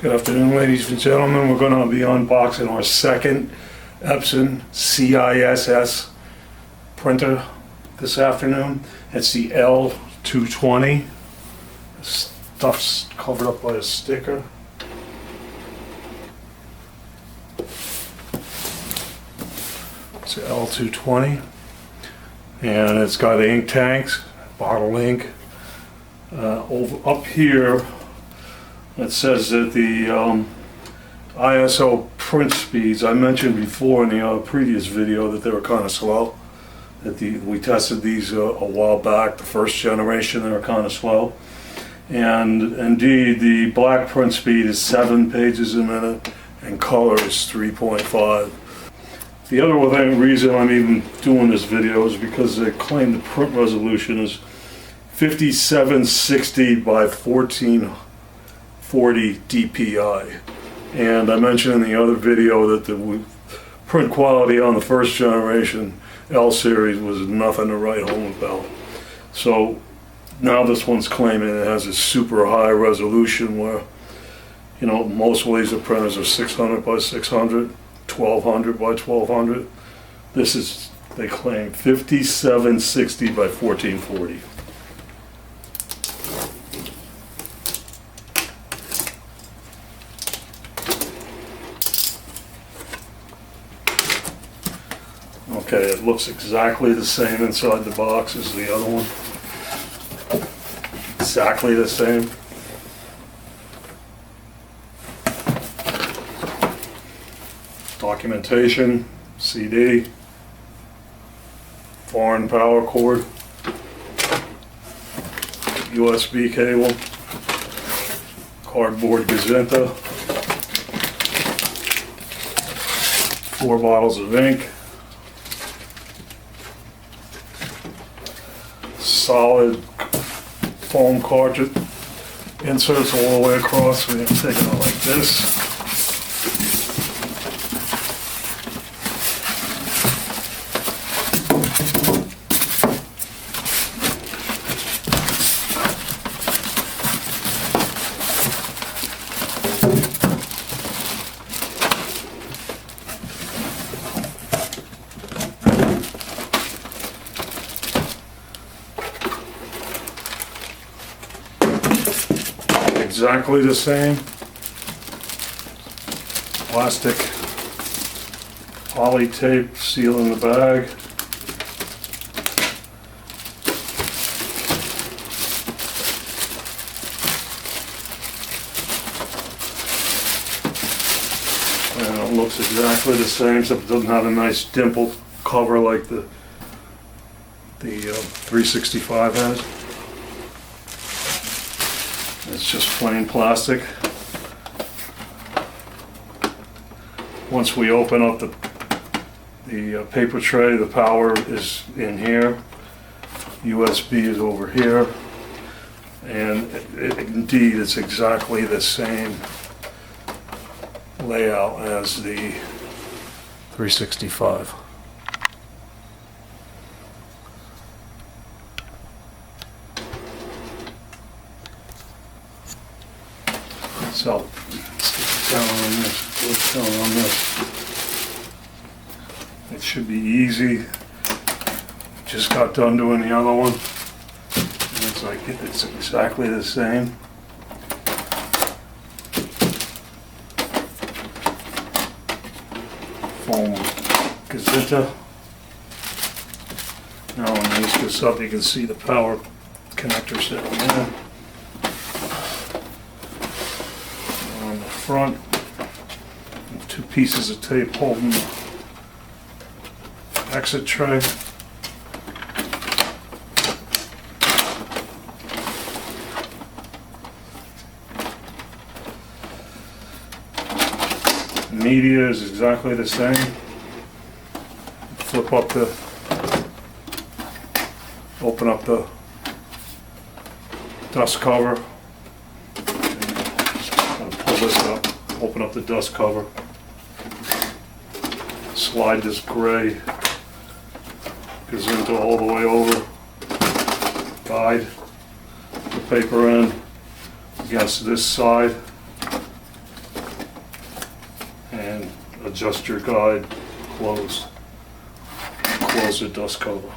Good afternoon, ladies and gentlemen. We're going to be unboxing our second Epson CISS printer this afternoon. It's the L220. Stuff's covered up by a sticker. It's the L220, and it's got ink tanks, bottle ink. Over up here, it says that the ISO print speeds, I mentioned before in the previous video that they were kind of slow. We tested these a while back, the first generation, they were kind of slow. And indeed, the black print speed is 7 pages a minute and color is 3.5. The other reason I'm even doing this video is because they claim the print resolution is 5760 by 1440 dpi, and I mentioned in the other video that the print quality on the first generation L series was nothing to write home about. So now this one's claiming it has a super high resolution where, you know, most laser printers are 600 by 600, 1200 by 1200. This is, they claim, 5760 by 1440. Okay, it looks exactly the same inside the box as the other one. Exactly the same. Documentation, CD, foreign power cord, USB cable, cardboard gazetta, 4 bottles of ink, solid foam cartridge inserts all the way across. We're going to take it out like this. Exactly the same plastic poly tape seal in the bag. And it looks exactly the same, except it doesn't have a nice dimple cover like the 365 has. It's just plain plastic. Once we open up the paper tray, the power is in here. USB is over here. And indeed, it's exactly the same layout as the 365. So, let's get down on this. It should be easy. Just got done doing the other one. And it's like, it's exactly the same. Foam gazetta. Now when I use this up, you can see the power connector sitting there. Front, 2 pieces of tape holding the exit tray. Media is exactly the same. Flip up open up the dust cover. This up, open up the dust cover, slide this gray gazetta all the way over, guide the paper end against this side, and adjust your guide closed. Close the dust cover.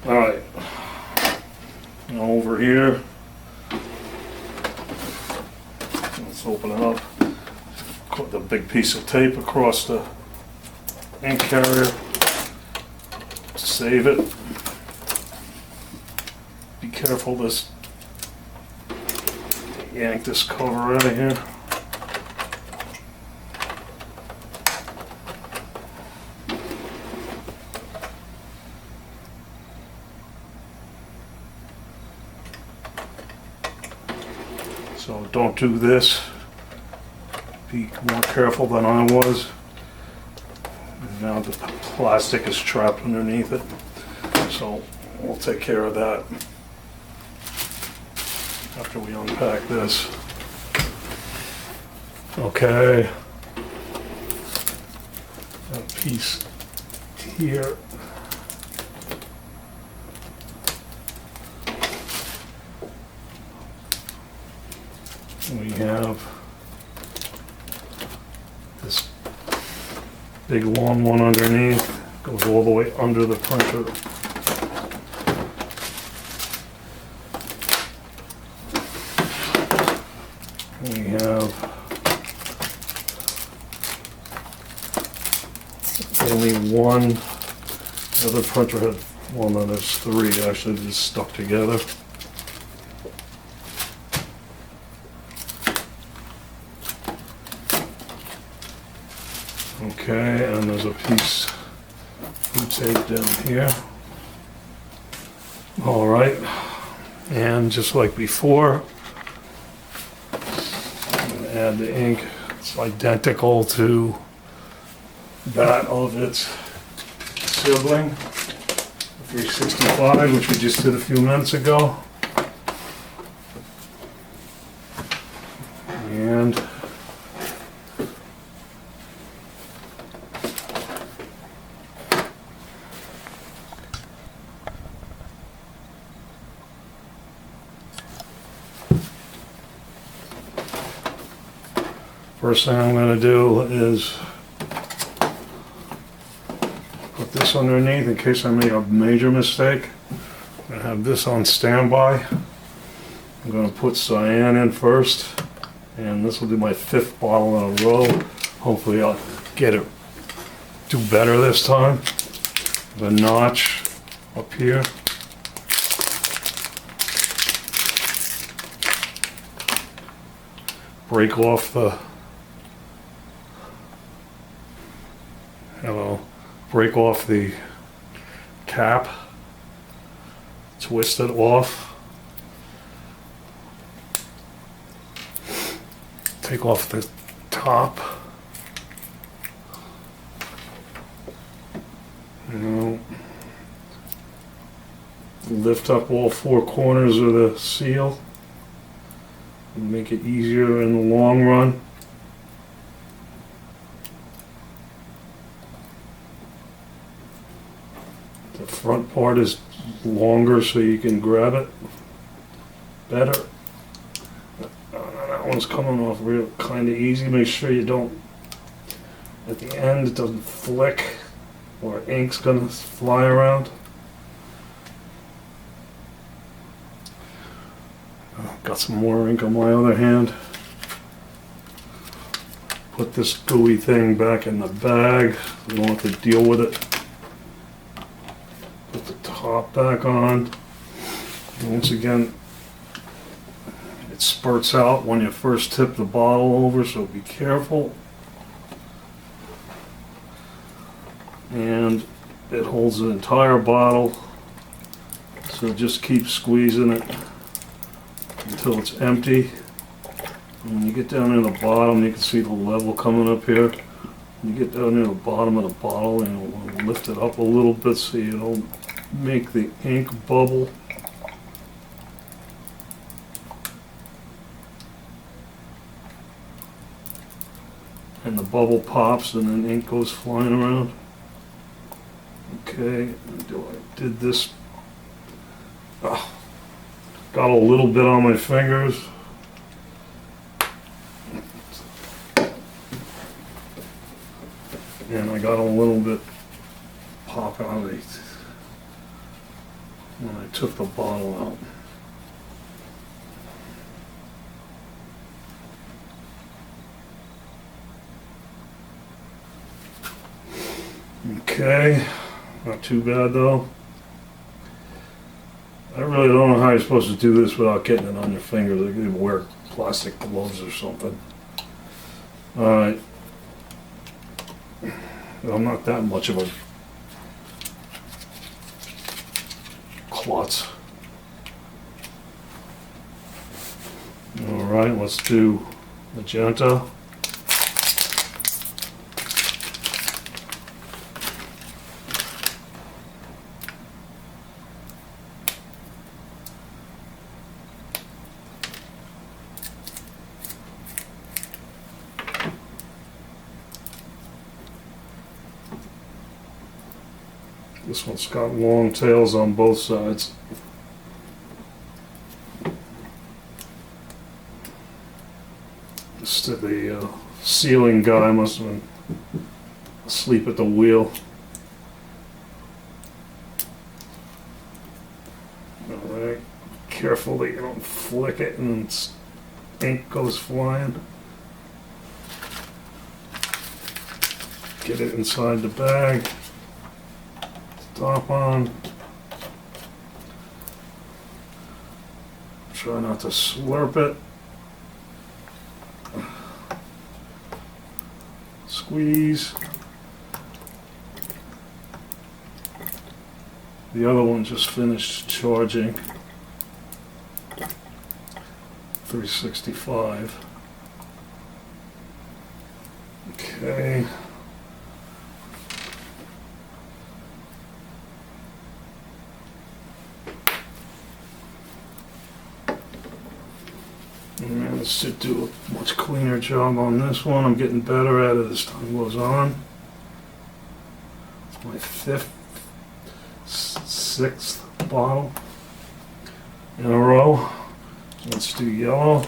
Alright, now over here, let's open it up. Put the big piece of tape across the ink carrier. Save it. Be careful, this yank this cover out of here. So don't do this. Be more careful than I was. Now the plastic is trapped underneath it, so we'll take care of that after we unpack this. Okay, a piece here. We have this big long one underneath, goes all the way under the printer. We have only one, the other printer had, well no, there's three actually just stuck together. Okay, and there's a piece of tape down here. All right, and just like before, I'm going to add the ink. It's identical to that of its sibling, the 365, which we just did a few minutes ago. And first thing I'm going to do is put this underneath in case I make a major mistake. I'm going to have this on standby. I'm going to put cyan in first, and this will be my 5th bottle in a row. Hopefully I'll get it, do better this time. The notch up here. Break off the break off the cap, twist it off, take off the top, lift up all 4 corners of the seal and make it easier in the long run. The front part is longer so you can grab it better. That one's coming off real kind of easy. Make sure you don't, at the end it doesn't flick or ink's gonna fly around. Got some more ink on my other hand. Put this gooey thing back in the bag. We don't have to deal with it. Put the top back on. And once again, it spurts out when you first tip the bottle over, so be careful. And it holds the entire bottle, so just keep squeezing it until it's empty. And when you get down near the bottom, you can see the level coming up here. When you get down near the bottom of the bottle, and you want to lift it up a little bit so you don't make the ink bubble. And the bubble pops and then ink goes flying around. Okay, I did this. Oh, Got a little bit on my fingers. And I got a little bit pop out of it when I took the bottle out. Okay, not too bad though. I really don't know how you're supposed to do this without getting it on your fingers. Like you wear plastic gloves or something. Alright. I'm not that much of a klutz. Alright, let's do magenta. This one's got long tails on both sides. The ceiling guy must have been asleep at the wheel. Alright, careful that you don't flick it and ink goes flying. Get it inside the bag. Top on. Try not to slurp it. Squeeze. The other one just finished charging. 365. Okay. And let's do a much cleaner job on this one. I'm getting better at it as time goes on. It's my sixth bottle in a row. Let's do yellow.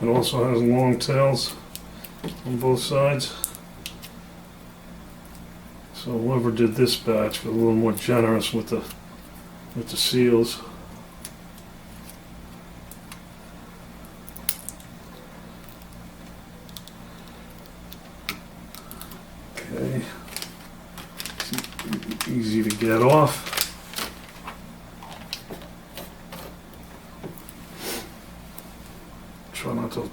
It also has long tails on both sides. So whoever did this batch was a little more generous with the seals. Okay. Easy to get off. Try not to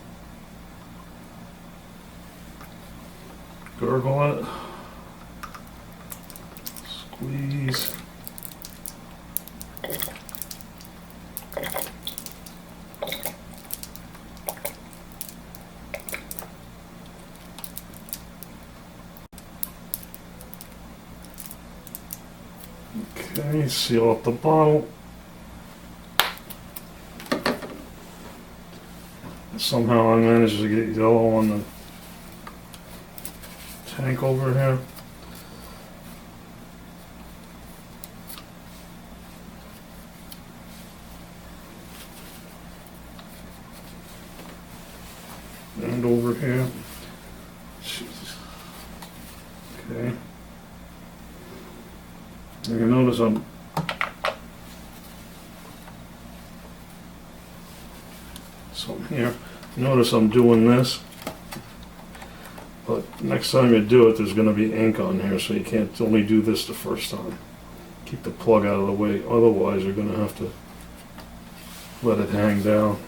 gurgle it. Squeeze. Okay, seal up the bottle. Somehow I managed to get yellow on the tank over here. And over here. Jesus. Okay. And you notice I'm here. Notice I'm doing this, but next time you do it, there's going to be ink on here, so you can't only do this the first time. Keep the plug out of the way, otherwise you're going to have to let it hang down.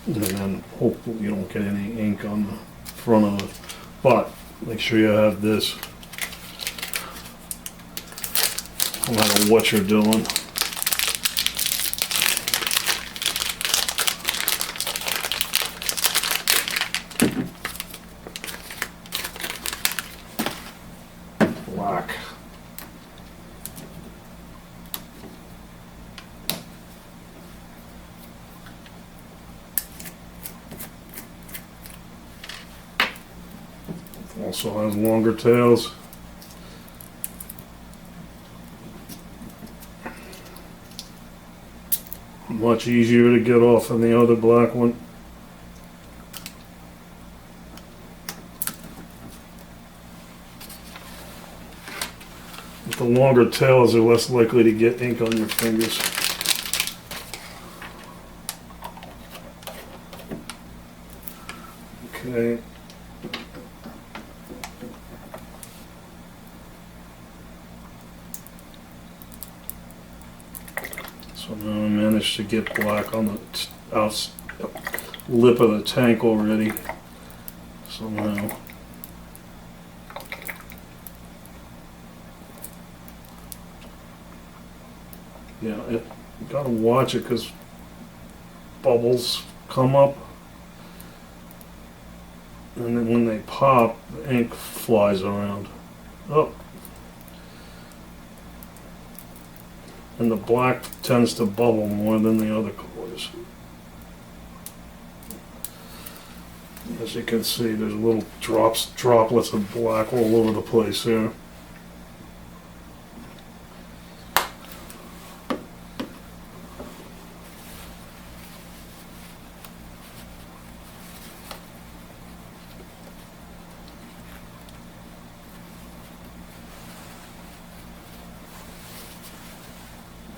And then hopefully you don't get any ink on the front of it. But make sure you have this, no matter what you're doing. black. Also has longer tails. Much easier to get off than the other black one. With the longer tails, they're less likely to get ink on your fingers. Okay. So now I managed to get black on the lip of the tank already. So now you gotta watch it because bubbles come up, and then when they pop, the ink flies around. Oh. And the black tends to bubble more than the other colors. As you can see, there's little droplets of black all over the place here.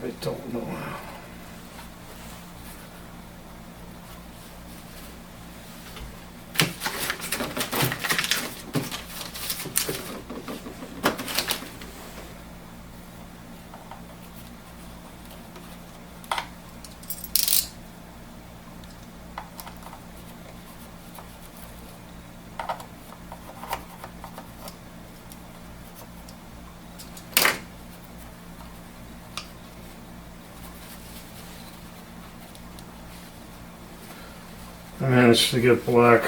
I don't know. I managed to get black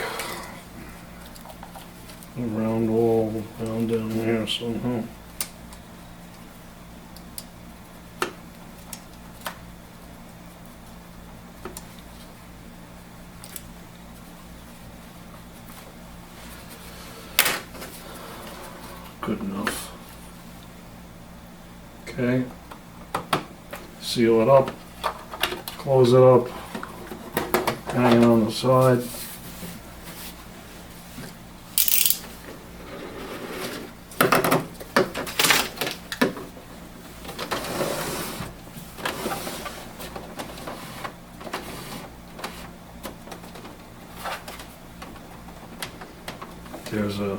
around all down here somehow. Good enough. Okay. Seal it up. Close it up. Hanging on the side. There's a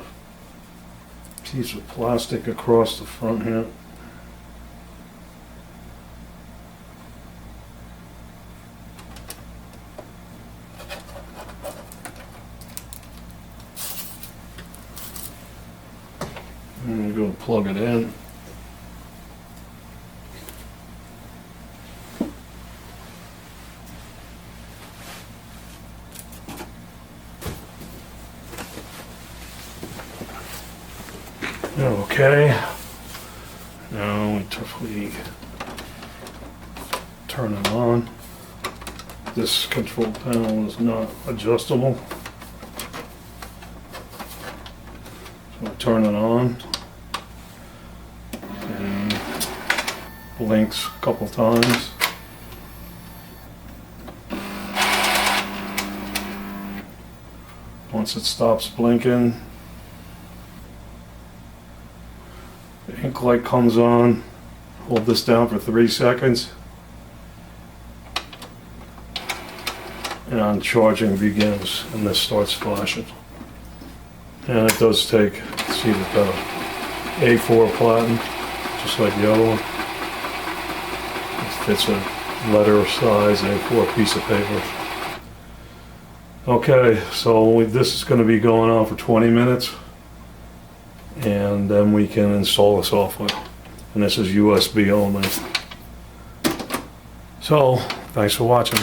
piece of plastic across the front here. I'm going to plug it in. Okay. Now we turn it on. This control panel is not adjustable. So I turn it on. Blinks a couple times. Once it stops blinking, the ink light comes on. Hold this down for 3 seconds and charging begins, and this starts flashing. And it does take, see the A4 platen, just like the other one. It's a letter size A4 piece of paper. Okay, so this is going to be going on for 20 minutes, and then we can install the software. And this is USB only. So, thanks for watching.